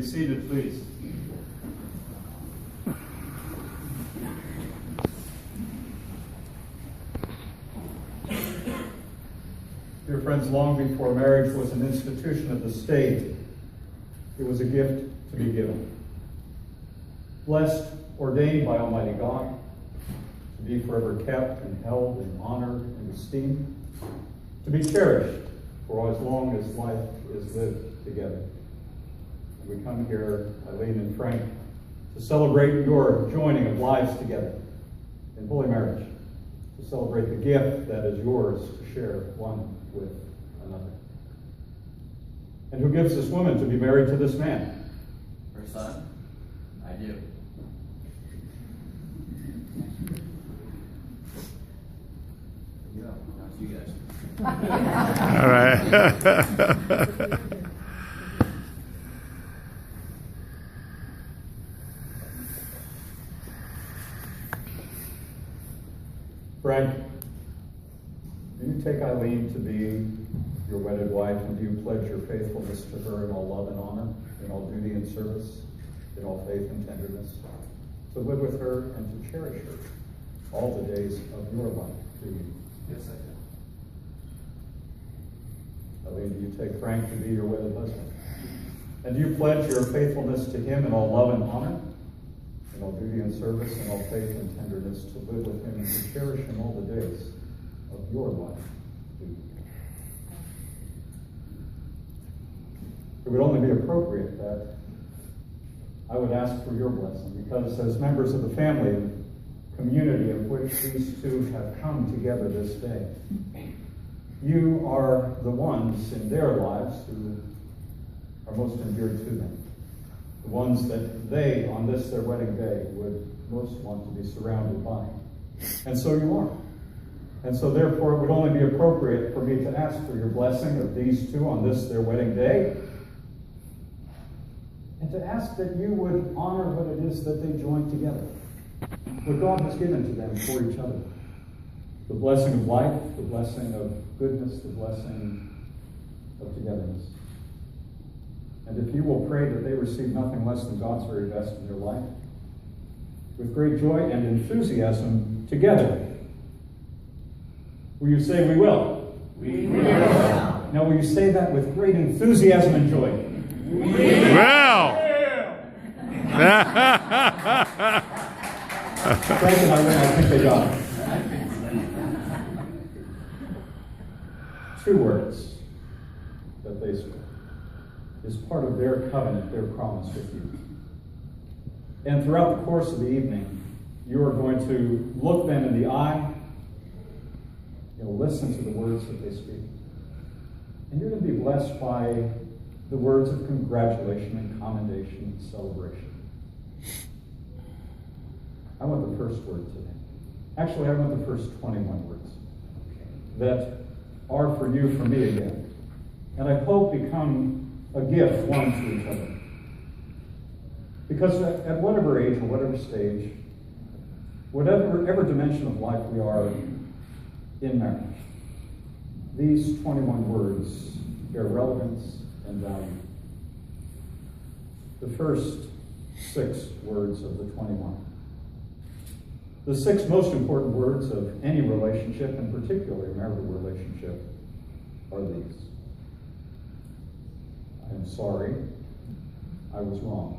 Seated, please. Dear friends, long before marriage was an institution of the state, it was a gift to be given. Blessed, ordained by Almighty God, to be forever kept and held in honor and esteem, to be cherished for as long as life is lived together. We come here, Eileen and Frank, to celebrate your joining of lives together in holy marriage, to celebrate the gift that is yours to share one with another. And who gives this woman to be married to this man? Her son? I do. Yeah, that's you guys. All right. Frank, do you take Eileen to be your wedded wife, and do you pledge your faithfulness to her in all love and honor, in all duty and service, in all faith and tenderness, to live with her and to cherish her all the days of your life? Do you? Yes, I do. Eileen, do you take Frank to be your wedded husband? And do you pledge your faithfulness to him in all love and honor, in all duty and service, in all faith and tenderness, to live with him and to cherish him all the days of your life? It would only be appropriate that I would ask for your blessing, because as members of the family and community of which these two have come together this day, you are the ones in their lives who are most endeared to them. The ones that they, on this their wedding day, would most want to be surrounded by. And so you are. And so therefore it would only be appropriate for me to ask for your blessing of these two on this their wedding day, and to ask that you would honor what it is that they joined together, what God has given to them for each other. The blessing of life, the blessing of goodness, the blessing of togetherness. And if you will pray that they receive nothing less than God's very best in their life, with great joy and enthusiasm together, will you say, "We will"? We will. Now will you say that with great enthusiasm and joy? We will. Frank and I think they got it. 2 words that they spoke is part of their covenant, their promise with you. And throughout the course of the evening, you are going to look them in the eye, you'll listen to the words that they speak, and you're going to be blessed by the words of congratulation and commendation and celebration. I want the first word today. Actually, I want the first 21 words that are for you, for me again, and I hope become a gift one to each other. Because at whatever age or whatever stage, whatever dimension of life we are in marriage, these 21 words bear relevance and value. The first 6 words of the 21. The 6 most important words of any relationship, and particularly a marital relationship, are these. I am sorry. I was wrong.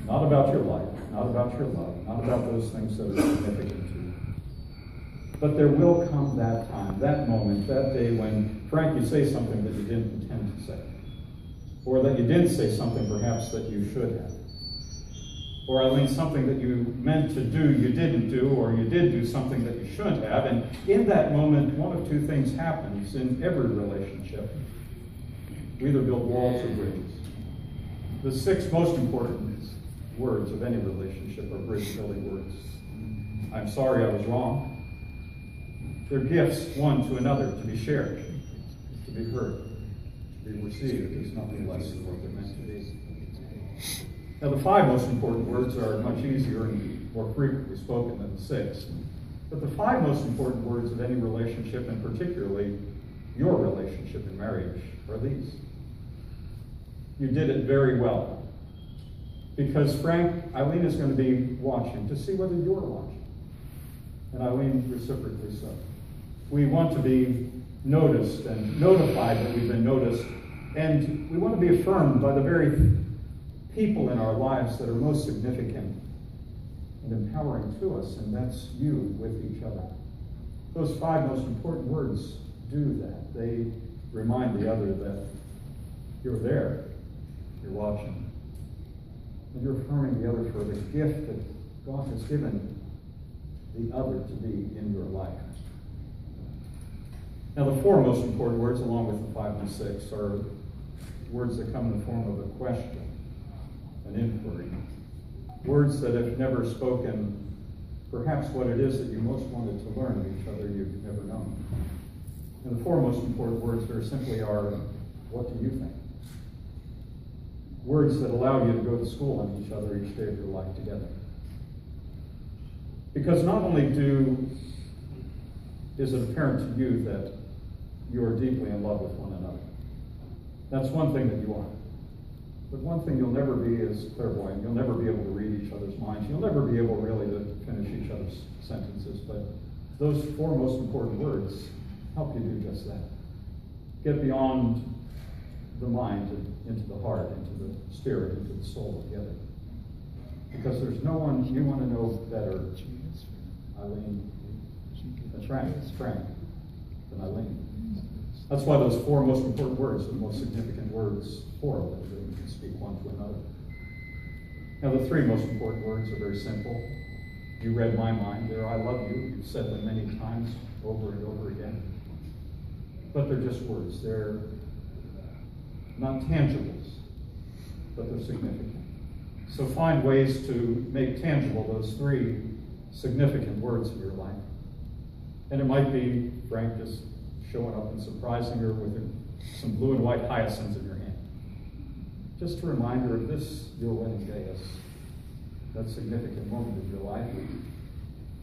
Not about your life, not about your love, not about those things that are significant to you. But there will come that time, that moment, that day when, Frank, you say something that you didn't intend to say. Or that you did say something perhaps that you should have. Or Eileen, something that you meant to do, you didn't do, or you did do something that you shouldn't have. And in that moment, one of two things happens in every relationship. We either build walls or bridges. The 6 most important words of any relationship are bridge-building words. I'm sorry I was wrong. They're gifts one to another, to be shared, to be heard, to be received. There's nothing less than what they're meant to be. Now, the 5 most important words are much easier and more frequently spoken than the 6. But the 5 most important words of any relationship, and particularly your relationship in marriage, are these. You did it very well. Because, Frank, Eileen is going to be watching to see whether you're watching. And Eileen, reciprocally so. We want to be noticed and notified that we've been noticed. And we want to be affirmed by the very people in our lives that are most significant and empowering to us, and that's you with each other. Those 5 most important words do that. They remind the other that you're there, you're watching, and you're affirming the other for the gift that God has given the other to be in your life. Now, the 4 most important words, along with the 5 and 6, are words that come in the form of a question, an inquiry. Words that, if never spoken, perhaps what it is that you most wanted to learn of each other you've never known. And the 4 most important words very simply are, what do you think? Words that allow you to go to school on each other each day of your life together. Because not only is it apparent to you that you are deeply in love with one another. That's one thing that you are. But one thing you'll never be is clairvoyant. You'll never be able to read each other's minds. You'll never be able really to finish each other's sentences. But those 4 most important words help you do just that. Get beyond the mind and into the heart, into the spirit, into the soul of the other. Because there's no one you want to know better, Eileen, than Frank, than Eileen. That's why those 4 most important words are the most significant words for us, that we can speak one to another. Now, the 3 most important words are very simple. You read my mind there. I love you. You've said them many times, over and over again. But they're just words. They're not tangibles, but they're significant. So find ways to make tangible those 3 significant words of your life. And it might be, Frank, just showing up and surprising her with some blue and white hyacinths in your hand. Just a reminder of this, your wedding day, as that significant moment of your life.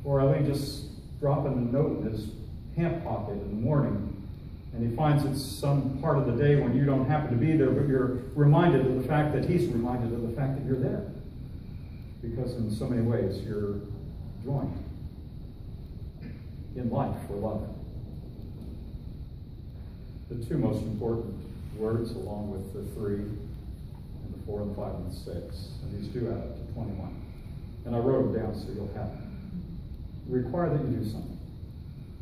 Or Eileen just dropping a note in his pant pocket in the morning, and he finds it's some part of the day when you don't happen to be there, but you're reminded of the fact that he's reminded of the fact that you're there. Because in so many ways, you're joined in life for love. The 2 most important words, along with the 3, and the 4, and the 5, and the 6, and these do add up to 21. And I wrote them down so you'll have them. They require that you do something.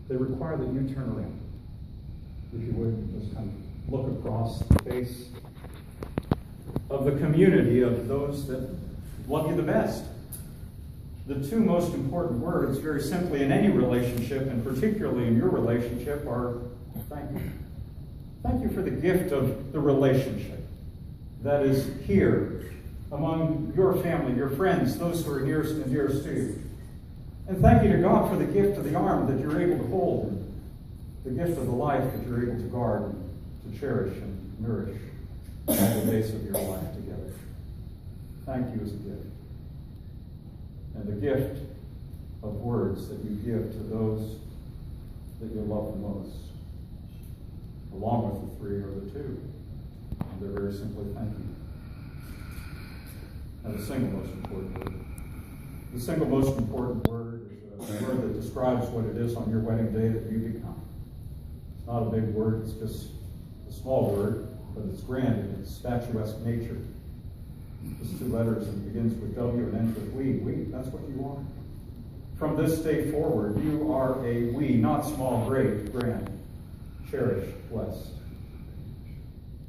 They require that you turn around. If you would, and just kind of look across the face of the community of those that love you the best. The 2 most important words, very simply, in any relationship, and particularly in your relationship, are thank you. Thank you for the gift of the relationship that is here among your family, your friends, those who are nearest and dearest to you. And thank you to God for the gift of the arm that you're able to hold, and the gift of the life that you're able to guard and to cherish and nourish all the days of your life together. Thank you as a gift. And the gift of words that you give to those that you love the most. Along with the 3 or the 2. And they're very simply thank you. And the single most important word. The single most important word is a word that describes what it is on your wedding day that you become. It's not a big word, it's just a small word, but it's grand in its statuesque nature. Just two letters and begins with W and ends with we. We, that's what you are. From this day forward, you are a we, not small, great, grand, cherished, blessed,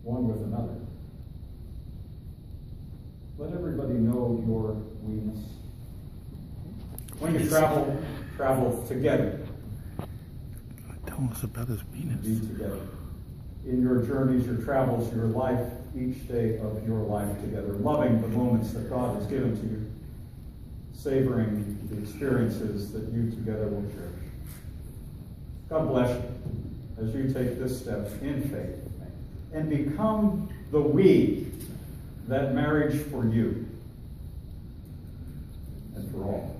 one with another. Let everybody know your we-ness. When you travel together. Tell us about his Be penis. together. In your journeys, your travels, your life, each day of your life together, loving the moments that God has given to you, savoring the experiences that you together will cherish. God bless you as you take this step in faith and become the we that marriage for you and for all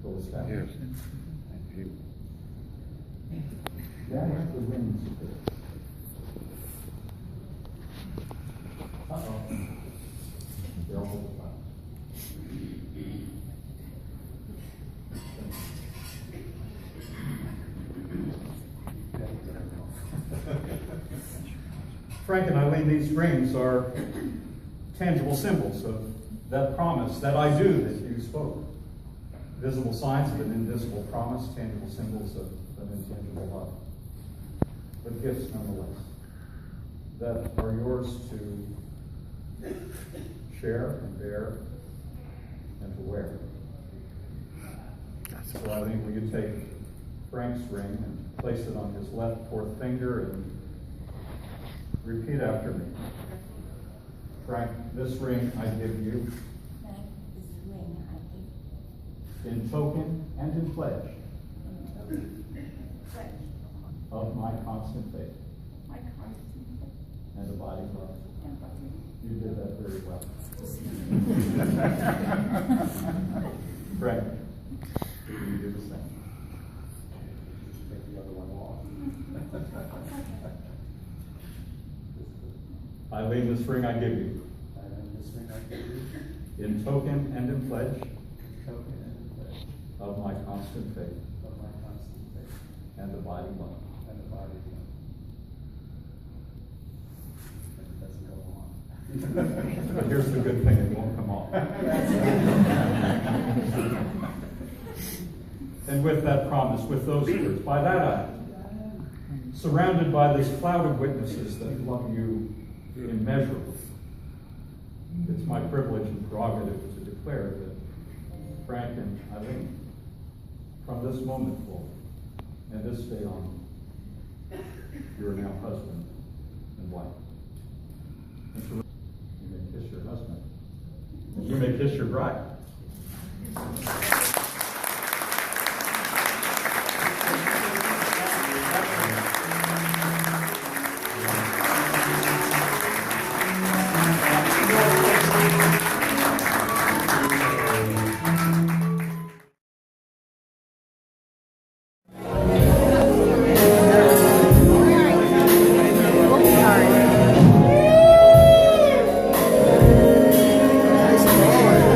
will establish. Yeah, the wings. Uh-oh. They'll hold the fire. Frank and Eileen, these rings are tangible symbols of that promise, that I do that you spoke. Visible signs of an invisible promise, tangible symbols of an intangible love. But gifts nonetheless, that are yours to share and bear and to wear. So Eileen, will you take Frank's ring and place it on his left fourth finger and repeat after me. Frank, this ring I give you. Frank, this ring I give In token and in pledge of my constant faith my constant and abiding love. empathy. You did that very well. Frank, you do the same. Take the other one off. Eileen, this ring I give you. This ring I give you. In token and in pledge Token and in pledge of my constant faith of my constant faith and abiding love. and abiding love. It doesn't go on. But here's the good thing, it won't come off. And with that promise, with those words, by that act, surrounded by this cloud of witnesses that love you immeasurably, it's my privilege and prerogative to declare that Frank and Eileen, from this moment forward and this day on, you are now husband and wife. And so you may kiss your husband. You may kiss your bride.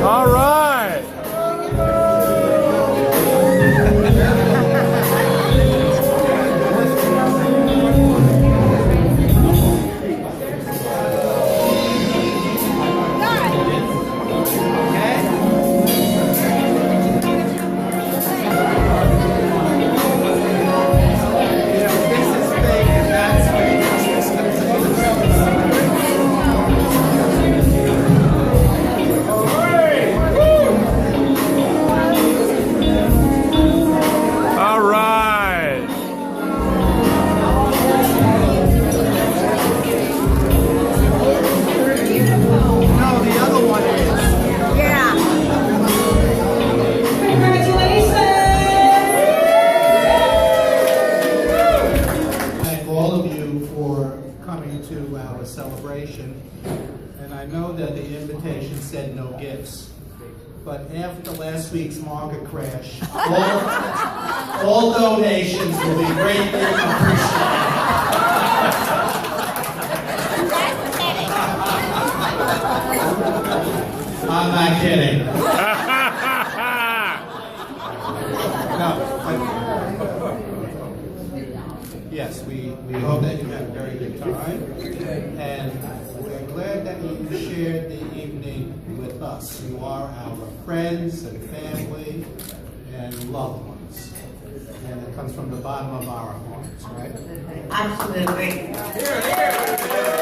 All right. All right. No, the other one is. Yeah. Thank all of you for coming to our celebration. And I know that the invitation said no gifts. But after last week's market crash, all donations will be greatly appreciated. I'm not kidding. No, but yes, we hope that you had a very good time. And we're glad that you shared the evening with us. You are our friends and family and loved ones. And it comes from the bottom of our hearts, right? Absolutely. Here, here.